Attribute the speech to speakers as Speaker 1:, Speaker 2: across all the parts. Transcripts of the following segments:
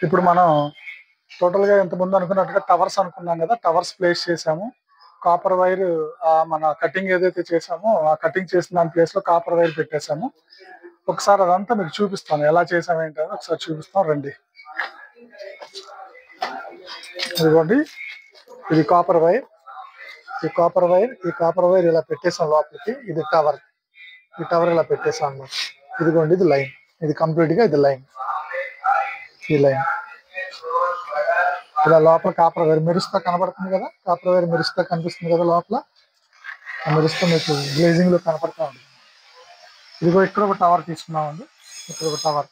Speaker 1: ఇప్పుడు మనం టోటల్‌గా ఇంతకుముందు అనుకున్నట్టుగా టవర్స్ అనుకున్నాం గదా! టవర్స్ ప్లేస్ చేసాము. కాపర్ వైర్ మన కటింగ్ ఏదైతే చేసామో, ఆ కటింగ్ చేసిన దాని ప్లేస్‌లో కాపర్ వైర్ పెట్టేసాము. ఒకసారి అదంతా మీకు చూపిస్తాను. ఎలా చేసాము ఏంటని ఒకసారి చూపిస్తాం రండి. ఇదిగోండి. ఇది కాపర్ వైర్. ఈ కాపర్ వైర్ ఇలా పెట్టేసాం లోపలికి. ఇది టవర్. ఈ టవర్ ఇలా పెట్టేసాం అన్నమాట. ఇదిగోండి ఇది లైన్. ఇది కంప్లీట్‌గా ఇది లైన్. ఈ లైన్. ఇలా లోపల కాపర్ వైర్ మెరుస్తా కనబడుతుంది కదా, కాపర్ వైర్ మెరుస్తా కనిపిస్తుంది కదా లోపల, ఆ మెరుస్తా మీకు గ్లేజింగ్ లో కనపడతా ఉంటుంది. ఇదిగో ఇక్కడ ఒక టవర్ తీసుకున్నామండి. ఇక్కడ ఒక టవర్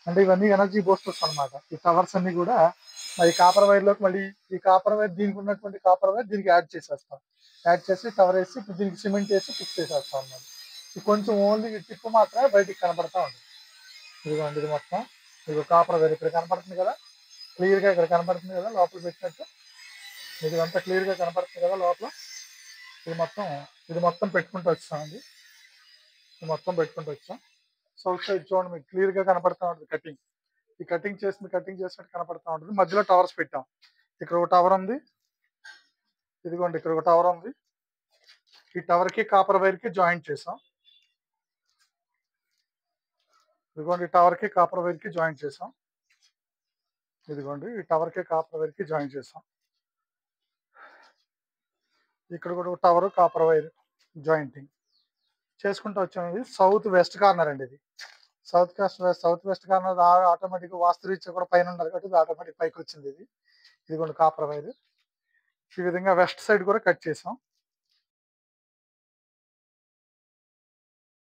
Speaker 1: అంటే ఇవన్నీ ఎనర్జీ బూస్టర్స్ అన్నమాట. ఈ టవర్స్ అన్ని కూడా ఈ కాపర్ వైర్ లోకి మళ్ళీ ఈ కాపర్ వైర్ దీనికి ఉన్నటువంటి కాపర్ వైర్ దీనికి యాడ్ చేసేస్తాం. యాడ్ చేసి టవర్ వేసి ఇప్పుడు దీనికి సిమెంట్ వేసి ఫిక్స్ చేసేస్తాం అన్నమాట. ఇది కొంచెం ఓన్లీ టిప్ మాత్రమే బయటికి కనపడతా ఉంటుంది. ఇదిగోండి ఇది మొత్తం. ఇది కాపర్ వైర్ ఇక్కడ కనపడుతుంది కదా, క్లియర్ గా ఇక్కడ కనపడుతుంది కదా లోపల పెట్టినట్టు. ఇదంతా క్లియర్ గా కనపడుతుంది కదా లోపల. ఇది మొత్తం పెట్టుకుంటూ వచ్చామండి. ఇది మొత్తం పెట్టుకుంటూ వచ్చాం. సౌత్ సైడ్ చూడండి మీకు క్లియర్ గా కనపడతా ఉంటుంది కటింగ్. ఈ కటింగ్ చేసినట్టు కనపడతా ఉంటుంది. మధ్యలో టవర్స్ పెట్టాం. ఇక్కడ ఒక టవర్ ఉంది. ఇదిగోండి ఇక్కడ ఒక టవర్ ఉంది. ఈ టవర్ కి కాపర్ వైర్ కి జాయింట్ చేసాం. ఇదిగోండి ఈ టవర్ కి కాపర్ వైర్ కి జాయింట్ చేసాం. ఇదిగోండి ఈ టవర్ కి కాపర్ వైర్ కి జాయింట్ చేసాం. ఇక్కడ కూడా ఒక టవర్ కాపర్ వైర్ జాయింటింగ్ చేసుకుంటూ వచ్చాం. ఇది సౌత్ వెస్ట్ కార్నర్ అండి. ఇది సౌత్ వెస్ట్ కార్నర్ ఆటోమేటిక్ వాస్తురీత్యా కూడా పైన ఉండాలి కాబట్టి ఇది ఆటోమేటిక్ పైకి వచ్చింది. ఇది ఇదిగోండి కాపర్ వైర్. ఈ విధంగా వెస్ట్ సైడ్ కూడా కట్ చేసాం.